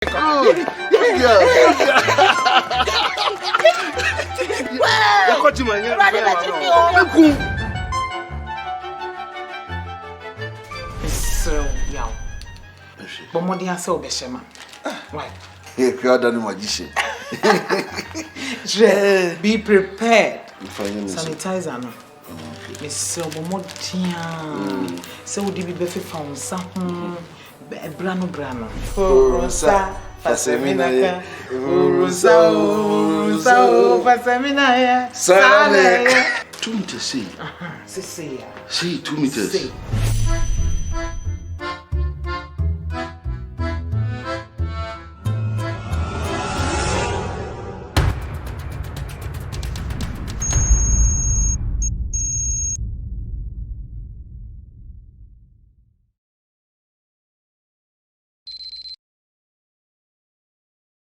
Good. Good girl. So, yeah. But more than so, Beshema. Right. Here, crowd and magician. Be prepared. Sanitizer. No. Miss so more so would be better found some brano. Rosa, Fasemina, Rosa, Fasemina, Sale. 2 meters, see. See, 2 meters.